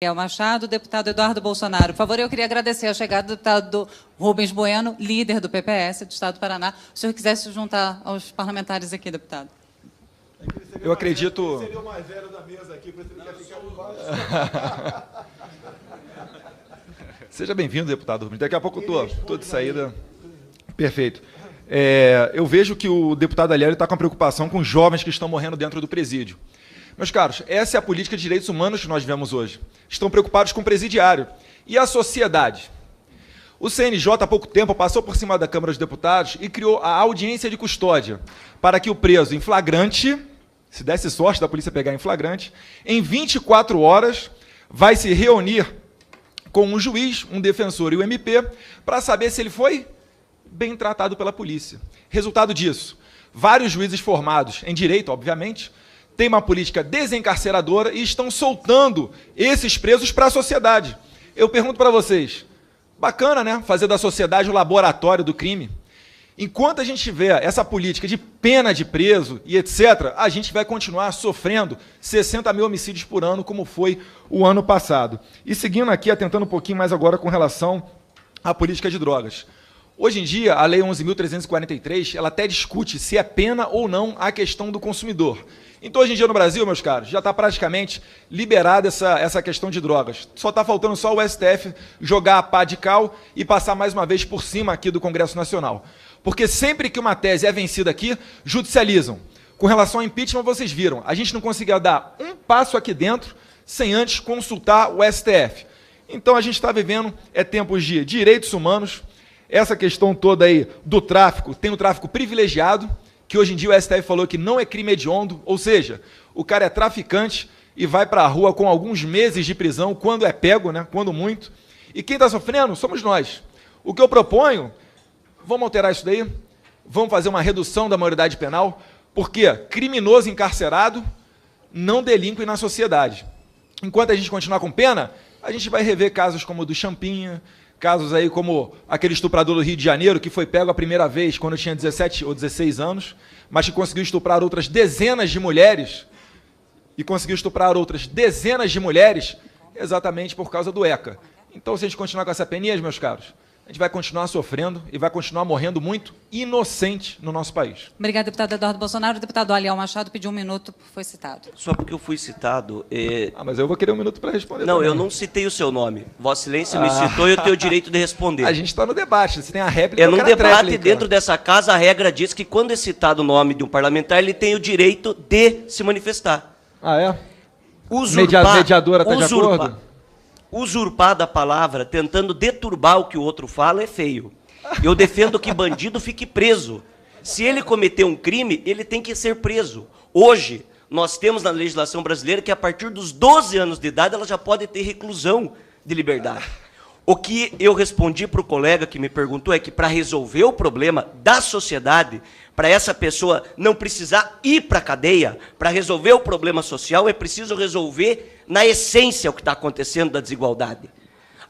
Gabriel Machado, deputado Eduardo Bolsonaro. Por favor, eu queria agradecer a chegada do deputado Rubens Bueno, líder do PPS do Estado do Paraná. Se o senhor quisesse se juntar aos parlamentares aqui, deputado. Eu acredito... Ele seria o mais velho da mesa aqui, por isso ele quer ficar embaixo. Seja bem-vindo, deputado Rubens. Daqui a pouco eu estou de saída. Perfeito. Eu vejo que o deputado Aliel está com preocupação com os jovens que estão morrendo dentro do presídio. Meus caros, essa é a política de direitos humanos que nós vemos hoje. Estão preocupados com o presidiário. E a sociedade? O CNJ, há pouco tempo, passou por cima da Câmara dos Deputados e criou a audiência de custódia para que o preso em flagrante, se desse sorte da polícia pegar em flagrante, em 24 horas vai se reunir com um juiz, um defensor e o MP para saber se ele foi bem tratado pela polícia. Resultado disso, vários juízes formados em direito, obviamente, têm uma política desencarceradora e estão soltando esses presos para a sociedade. Eu pergunto para vocês, bacana, né? Fazer da sociedade o laboratório do crime. Enquanto a gente tiver essa política de pena de preso e etc., a gente vai continuar sofrendo 60 mil homicídios por ano, como foi o ano passado. E seguindo aqui, atentando um pouquinho mais agora com relação à política de drogas. Hoje em dia, a Lei 11.343, ela até discute se é pena ou não a questão do consumidor. Então, hoje em dia, no Brasil, meus caros, já está praticamente liberada essa questão de drogas. Só está faltando só o STF jogar a pá de cal e passar mais uma vez por cima aqui do Congresso Nacional. Porque sempre que uma tese é vencida aqui, judicializam. Com relação ao impeachment, vocês viram, a gente não conseguia dar um passo aqui dentro sem antes consultar o STF. Então, a gente está vivendo tempos de direitos humanos, essa questão toda aí do tráfico, tem o tráfico privilegiado, que hoje em dia o STF falou que não é crime hediondo, ou seja, o cara é traficante e vai para a rua com alguns meses de prisão, quando é pego, né? Quando muito. E quem está sofrendo somos nós. O que eu proponho, vamos alterar isso daí, vamos fazer uma redução da maioridade penal, porque criminoso encarcerado não delinque na sociedade. Enquanto a gente continuar com pena, a gente vai rever casos como o do Champinha, casos aí como aquele estuprador do Rio de Janeiro, que foi pego a primeira vez quando tinha 17 ou 16 anos, mas que conseguiu estuprar outras dezenas de mulheres, exatamente por causa do ECA. Então, se a gente continuar com essa peninha, meus caros, a gente vai continuar sofrendo e vai continuar morrendo muito inocente no nosso país. Obrigada, deputado Eduardo Bolsonaro. O deputado Aliel Machado pediu 1 minuto, foi citado. Só porque eu fui citado... mas eu vou querer 1 minuto para responder. Não, também. eu não citei o seu nome. Vossa Excelência me citou e eu tenho o direito de responder. A gente está no debate, você tem a réplica. Num debate dentro dessa casa, a regra diz que quando é citado o nome de um parlamentar, ele tem o direito de se manifestar. Ah, é? Mediadora está de acordo? Usurpar da palavra, tentando deturbar o que o outro fala, é feio. Eu defendo que bandido fique preso. Se ele cometer um crime, ele tem que ser preso. Hoje, nós temos na legislação brasileira que a partir dos 12 anos de idade ela já pode ter reclusão de liberdade. O que eu respondi para o colega que me perguntou é que para resolver o problema da sociedade, para essa pessoa não precisar ir para a cadeia, para resolver o problema social, é preciso resolver na essência o que está acontecendo da desigualdade.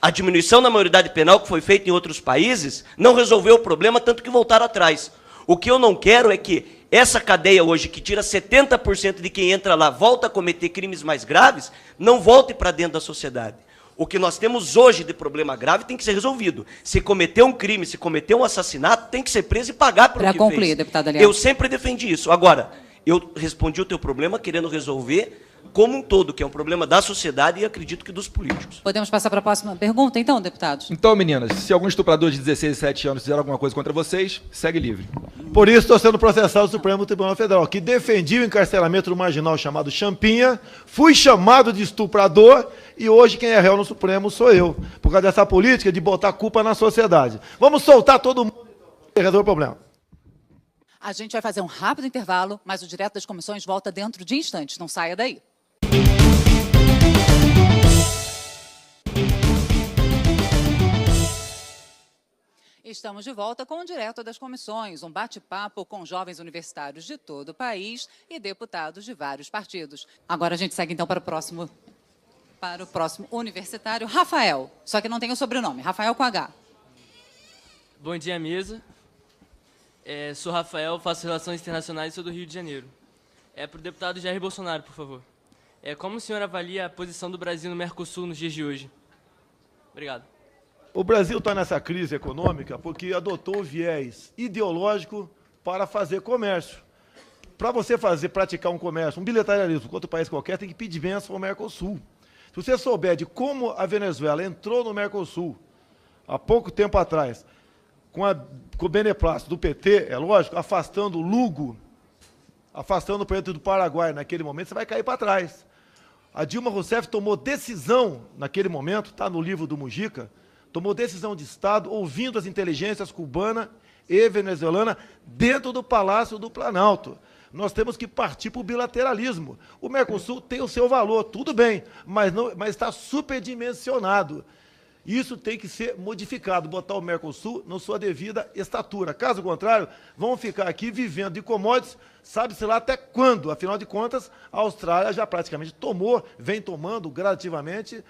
A diminuição da maioridade penal que foi feita em outros países não resolveu o problema, tanto que voltaram atrás. O que eu não quero é que essa cadeia hoje, que tira 70% de quem entra lá, volta a cometer crimes mais graves, não volte para dentro da sociedade. O que nós temos hoje de problema grave tem que ser resolvido. Se cometer um crime, se cometer um assassinato, tem que ser preso e pagar pelo que fez. Para concluir, deputado Aliel. Eu sempre defendi isso. Agora, eu respondi o teu problema querendo resolver como um todo, que é um problema da sociedade e acredito que dos políticos. Podemos passar para a próxima pergunta, então, deputados? Então, meninas, se algum estuprador de 16 e 17 anos fizer alguma coisa contra vocês, segue livre. Por isso estou sendo processado no Supremo Tribunal Federal, que defendi o encarceramento do marginal chamado Champinha, fui chamado de estuprador e hoje quem é réu no Supremo sou eu, por causa dessa política de botar culpa na sociedade. Vamos soltar todo mundo e resolver o problema. A gente vai fazer um rápido intervalo, mas o Direto das Comissões volta dentro de instantes. Não saia daí. Estamos de volta com o Direto das Comissões, um bate-papo com jovens universitários de todo o país e deputados de vários partidos. Agora a gente segue então para o próximo universitário, Rafael, só que não tem o sobrenome, Rafael com H. Bom dia, mesa. Sou Rafael, faço Relações Internacionais e sou do Rio de Janeiro. Para o deputado Jair Bolsonaro, por favor. Como o senhor avalia a posição do Brasil no Mercosul nos dias de hoje? Obrigado. O Brasil está nessa crise econômica porque adotou o viés ideológico para fazer comércio. Para você praticar um comércio, um bilateralismo com outro país qualquer, tem que pedir bênção ao Mercosul. Se você souber de como a Venezuela entrou no Mercosul há pouco tempo atrás, com o beneplácito do PT, é lógico, afastando o Lugo, afastando o presidente do Paraguai naquele momento, você vai cair para trás. A Dilma Rousseff tomou decisão naquele momento, está no livro do Mujica, tomou decisão de Estado, ouvindo as inteligências cubana e venezuelana dentro do Palácio do Planalto. Nós temos que partir para o bilateralismo. O Mercosul tem o seu valor, tudo bem, mas está superdimensionado. Isso tem que ser modificado, botar o Mercosul na sua devida estatura. Caso contrário, vamos ficar aqui vivendo de commodities, sabe-se lá até quando. Afinal de contas, a Austrália já praticamente vem tomando gradativamente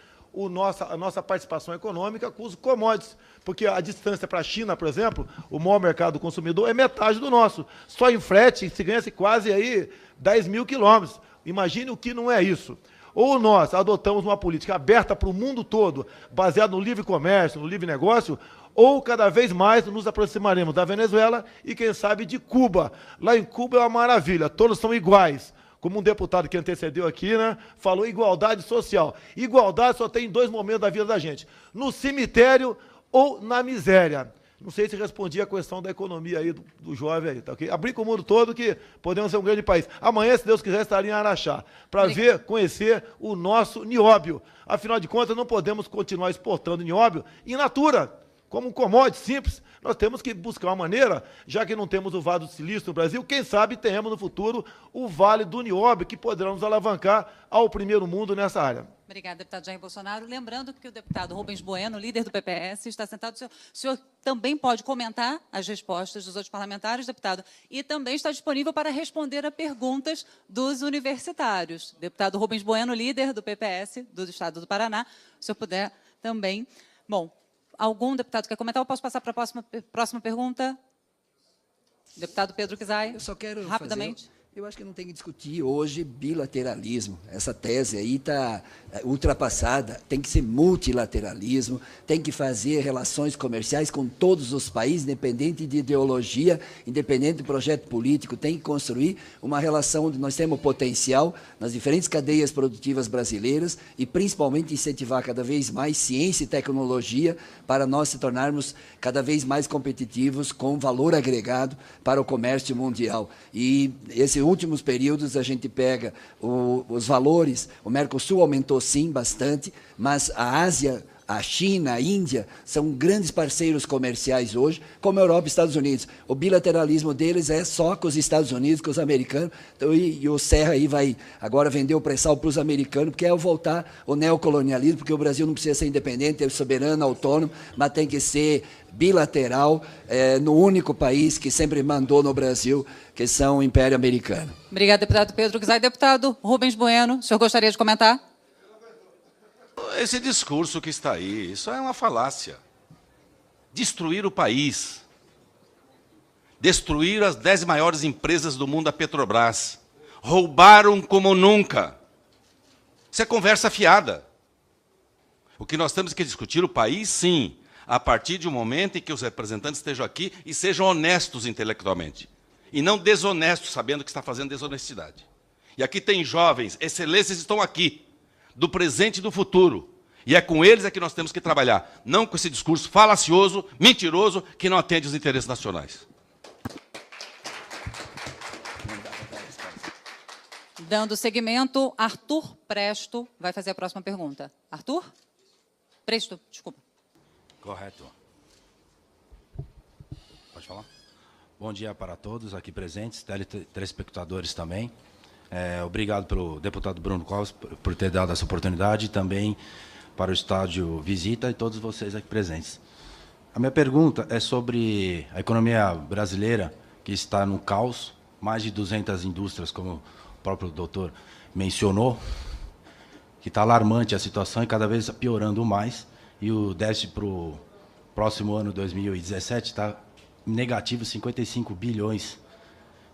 a nossa participação econômica com os commodities. Porque a distância para a China, por exemplo, o maior mercado do consumidor, é metade do nosso. Só em frete se ganha-se quase aí 10 mil quilômetros. Imagine o que não é isso. Ou nós adotamos uma política aberta para o mundo todo, baseada no livre comércio, no livre negócio, ou cada vez mais nos aproximaremos da Venezuela e, quem sabe, de Cuba. Lá em Cuba é uma maravilha, todos são iguais. Como um deputado que antecedeu aqui, né, falou igualdade social. Igualdade só tem em 2 momentos da vida da gente: no cemitério ou na miséria. Não sei se respondi a questão da economia aí do jovem aí, tá ok? Abrir com o mundo todo que podemos ser um grande país. Amanhã, se Deus quiser, estaria em Araxá, para conhecer o nosso nióbio. Afinal de contas, não podemos continuar exportando nióbio in natura, como um commodity simples. Nós temos que buscar uma maneira, já que não temos o Vale do Silício no Brasil, quem sabe tenhamos no futuro o Vale do Nióbio, que poderá nos alavancar ao primeiro mundo nessa área. Obrigada, deputado Jair Bolsonaro. Lembrando que o deputado Rubens Bueno, líder do PPS, está sentado. O senhor também pode comentar as respostas dos outros parlamentares, deputado, e também está disponível para responder a perguntas dos universitários. Deputado Rubens Bueno, líder do PPS do Estado do Paraná, se o senhor puder também. Bom, algum deputado quer comentar? Eu posso passar para a próxima pergunta? Deputado Pedro Kizai. Eu só quero rapidamente. Eu acho que não tem que discutir hoje bilateralismo. Essa tese aí está ultrapassada. Tem que ser multilateralismo, tem que fazer relações comerciais com todos os países, independente de ideologia, independente do projeto político. Tem que construir uma relação onde nós temos potencial nas diferentes cadeias produtivas brasileiras e, principalmente, incentivar cada vez mais ciência e tecnologia para nós se tornarmos cada vez mais competitivos com valor agregado para o comércio mundial. E esses últimos períodos a gente pega os valores, o Mercosul aumentou sim bastante, mas a Ásia, a China, a Índia são grandes parceiros comerciais hoje, como a Europa e Estados Unidos. O bilateralismo deles é só com os Estados Unidos, com os americanos, então, e o Serra aí vai agora vender o pré-sal para os americanos, porque é voltar o neocolonialismo, porque o Brasil não precisa ser independente, é soberano, autônomo, mas tem que ser bilateral, no único país que sempre mandou no Brasil, que são o Império Americano. Obrigada, deputado Pedro Kizai. Deputado Rubens Bueno, o senhor gostaria de comentar? Esse discurso que está aí, isso é uma falácia. Destruir o país. Destruir as 10 maiores empresas do mundo, a Petrobras. Roubaram como nunca. Isso é conversa fiada. O que nós temos que discutir, o país, sim, a partir de um momento em que os representantes estejam aqui e sejam honestos intelectualmente. E não desonestos, sabendo que está fazendo desonestidade. E aqui tem jovens, excelências estão aqui, do presente e do futuro. E é com eles que nós temos que trabalhar, não com esse discurso falacioso, mentiroso, que não atende os interesses nacionais. Dando seguimento, Arthur Presto vai fazer a próxima pergunta. Arthur? Presto, desculpa. Correto. Pode falar? Bom dia para todos aqui presentes, telespectadores também. Obrigado pelo deputado Bruno Covas por ter dado essa oportunidade e também para o estádio Visita e todos vocês aqui presentes. A minha pergunta é sobre a economia brasileira, que está no caos, mais de 200 indústrias, como o próprio doutor mencionou, que está alarmante a situação e cada vez piorando mais, e o déficit para o próximo ano, 2017, está negativo 55 bilhões.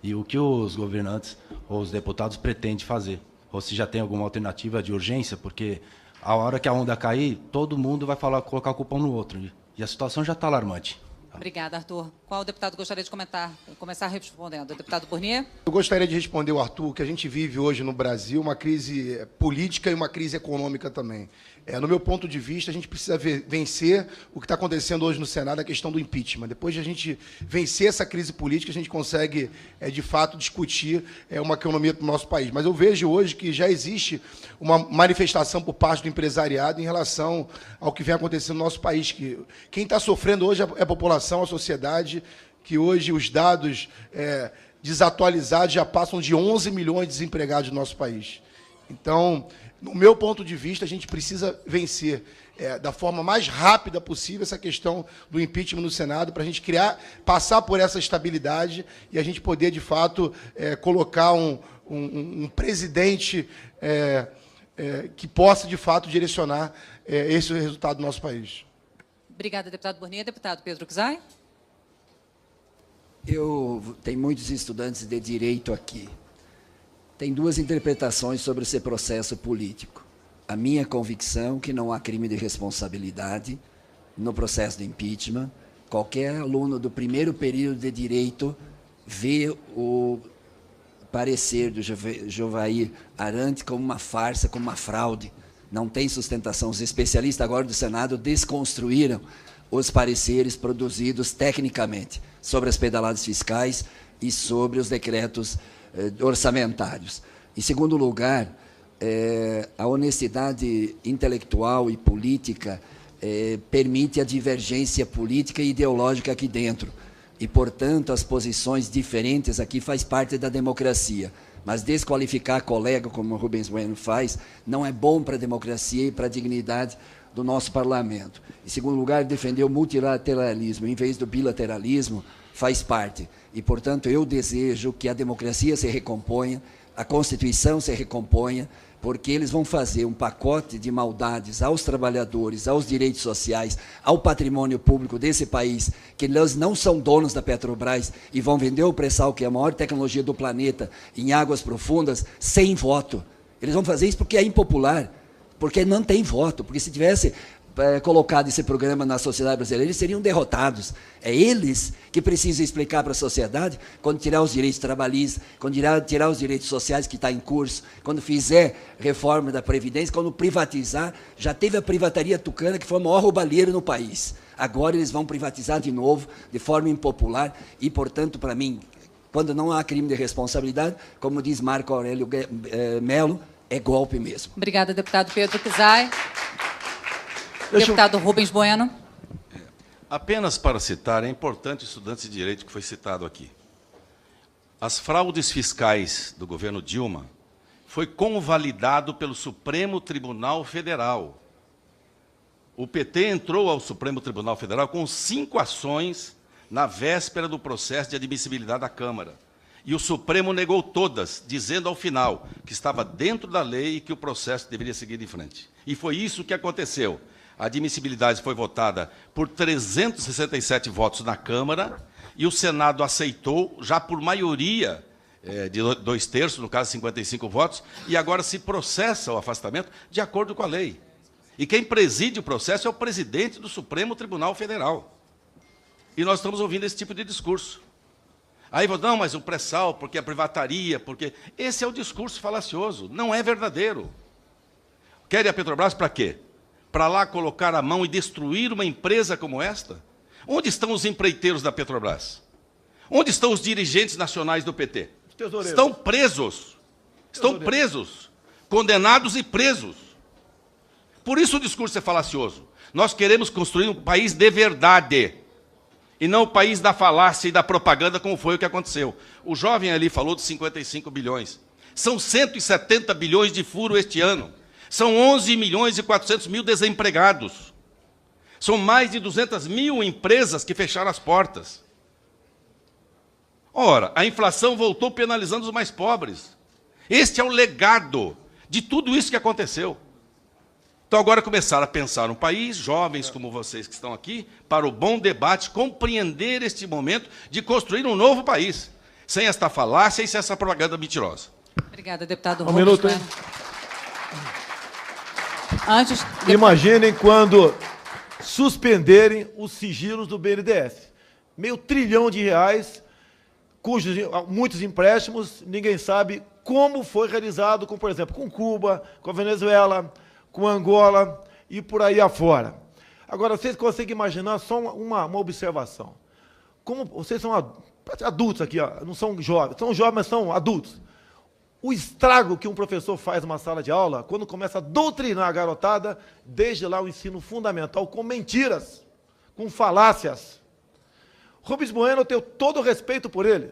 E o que os governantes ou os deputados pretendem fazer? ou se já tem alguma alternativa de urgência, porque a hora que a onda cair, todo mundo vai colocar o culpão no outro. E a situação já está alarmante. Obrigada, Arthur. Qual deputado gostaria de começar respondendo? O deputado Burnier? Eu gostaria de responder ao Arthur que a gente vive hoje no Brasil uma crise política e uma crise econômica também. No meu ponto de vista, a gente precisa vencer o que está acontecendo hoje no Senado, a questão do impeachment. Depois de a gente vencer essa crise política, a gente consegue, de fato, discutir uma economia para o nosso país. Mas eu vejo hoje que já existe uma manifestação por parte do empresariado em relação ao que vem acontecendo no nosso país. Que quem está sofrendo hoje é a população, a sociedade, que hoje os dados desatualizados já passam de 11 milhões de desempregados no nosso país. Então, no meu ponto de vista, a gente precisa vencer da forma mais rápida possível essa questão do impeachment no Senado, para a gente passar por essa estabilidade e a gente poder, de fato, colocar um presidente que possa, de fato, direcionar esse resultado do nosso país. Obrigada, deputado Burnier. Deputado Pedro Czai? Tem muitos estudantes de direito aqui. Tem duas interpretações sobre esse processo político. A minha convicção que não há crime de responsabilidade no processo de impeachment. Qualquer aluno do primeiro período de direito vê o parecer do Jovair Arantes como uma farsa, como uma fraude. Não tem sustentação. Os especialistas agora do Senado desconstruíram os pareceres produzidos tecnicamente sobre as pedaladas fiscais e sobre os decretos orçamentários. Em segundo lugar, a honestidade intelectual e política permite a divergência política e ideológica aqui dentro. E, portanto, as posições diferentes aqui faz parte da democracia. Mas desqualificar colega, como o Rubens Bueno faz, não é bom para a democracia e para a dignidade do nosso parlamento. Em segundo lugar, defender o multilateralismo em vez do bilateralismo faz parte. E, portanto, eu desejo que a democracia se recomponha, a Constituição se recomponha, porque eles vão fazer um pacote de maldades aos trabalhadores, aos direitos sociais, ao patrimônio público desse país, que eles não são donos da Petrobras e vão vender o pré-sal, que é a maior tecnologia do planeta, em águas profundas, sem voto. Eles vão fazer isso porque é impopular, porque não tem voto, porque se tivesse colocado esse programa na sociedade brasileira, eles seriam derrotados. É eles que precisam explicar para a sociedade quando tirar os direitos trabalhistas, quando tirar os direitos sociais que está em curso, quando fizer reforma da Previdência, quando privatizar. Já teve a privataria tucana, que foi a maior roubalheira no país. Agora eles vão privatizar de novo, de forma impopular, e, portanto, para mim, quando não há crime de responsabilidade, como diz Marco Aurélio Melo, é golpe mesmo. Obrigada, deputado Pedro Czai. Deputado Rubens Bueno. Apenas para citar, é importante o estudante de direito que foi citado aqui. As fraudes fiscais do governo Dilma foi convalidado pelo Supremo Tribunal Federal. O PT entrou ao Supremo Tribunal Federal com 5 ações na véspera do processo de admissibilidade da Câmara. E o Supremo negou todas, dizendo ao final que estava dentro da lei e que o processo deveria seguir em frente. E foi isso que aconteceu. A admissibilidade foi votada por 367 votos na Câmara e o Senado aceitou, já por maioria de 2/3, no caso 55 votos, e agora se processa o afastamento de acordo com a lei. E quem preside o processo é o presidente do Supremo Tribunal Federal. E nós estamos ouvindo esse tipo de discurso. Aí, não, mas o pré-sal, porque a privataria, porque... Esse é o discurso falacioso, não é verdadeiro. Querem a Petrobras para quê? Para lá colocar a mão e destruir uma empresa como esta? Onde estão os empreiteiros da Petrobras? Onde estão os dirigentes nacionais do PT? Estão presos. Estão presos. Condenados e presos. Por isso o discurso é falacioso. Nós queremos construir um país de verdade. E não o país da falácia e da propaganda, como foi o que aconteceu. O jovem ali falou de 55 bilhões. São 170 bilhões de furo este ano. São 11 milhões e 400 mil desempregados. São mais de 200 mil empresas que fecharam as portas. Ora, a inflação voltou penalizando os mais pobres. Este é o legado de tudo isso que aconteceu. Então, agora começaram a pensar no país, jovens como vocês que estão aqui, para o bom debate, compreender este momento de construir um novo país, sem esta falácia e sem essa propaganda mentirosa. Obrigada. Obrigada, deputado Um Rubens minuto, hein? Bueno. Antes, Imaginem quando suspenderem os sigilos do BNDES. R$500 trilhão, cujos muitos empréstimos, ninguém sabe como foi realizado, com, por exemplo, com Cuba, com a Venezuela, com Angola e por aí afora. Agora, vocês conseguem imaginar só uma observação. Como vocês são adultos aqui, ó, não são jovens, mas são adultos. O estrago que um professor faz numa sala de aula, quando começa a doutrinar a garotada, desde lá o ensino fundamental, com mentiras, com falácias. Rubens Bueno, eu tenho todo o respeito por ele.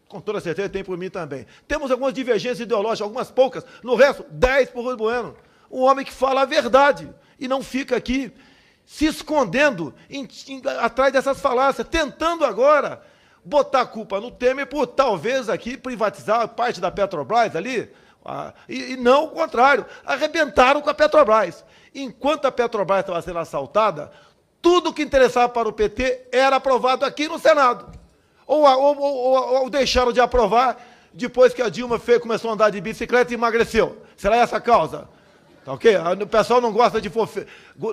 Com toda certeza, tem por mim também. Temos algumas divergências ideológicas, algumas poucas. No resto, 10 por Rubens Bueno. Um homem que fala a verdade e não fica aqui se escondendo atrás dessas falácias, tentando agora botar a culpa no Temer por talvez aqui privatizar parte da Petrobras ali, e não o contrário, arrebentaram com a Petrobras. Enquanto a Petrobras estava sendo assaltada, tudo que interessava para o PT era aprovado aqui no Senado. Ou deixaram de aprovar depois que a Dilma começou a andar de bicicleta e emagreceu. Será essa a causa? Tá ok? O pessoal não gosta de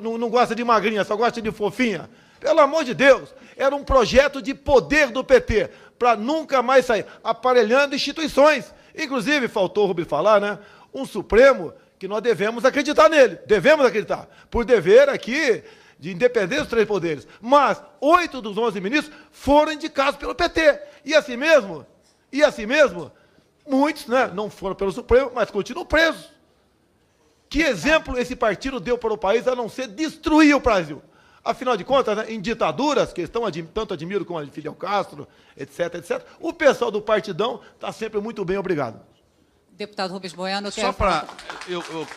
não gosta de magrinha, só gosta de fofinha. Pelo amor de Deus, era um projeto de poder do PT, para nunca mais sair, aparelhando instituições. Inclusive, faltou o Rubens falar, né? Um Supremo que nós devemos acreditar nele. Devemos acreditar. Por dever aqui de independência dos 3 poderes. Mas 8 dos 11 ministros foram indicados pelo PT. E assim mesmo, muitos, né, não foram pelo Supremo, mas continuam presos. Que exemplo esse partido deu para o país, a não ser destruir o Brasil? Afinal de contas, né, em ditaduras, que tanto admiro como a de Fidel Castro, etc., o pessoal do partidão está sempre muito bem, obrigado. Deputado Rubens Bueno, Só para...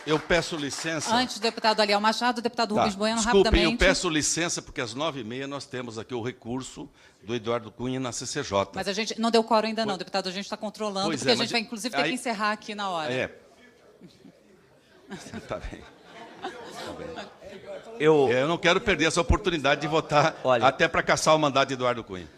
Eu peço licença. Antes do deputado Aliel Machado, o deputado Rubens Bueno, Desculpem, rapidamente. eu peço licença, porque às 9h30 nós temos aqui o recurso do Eduardo Cunha na CCJ. Mas a gente não deu quórum ainda não, deputado, a gente está controlando, Pois porque é, a gente mas vai, inclusive, ter aí- que encerrar aqui na hora. Tá bem. Eu Eu não quero perder essa oportunidade de votar Olha. até para caçar o mandato de Eduardo Cunha.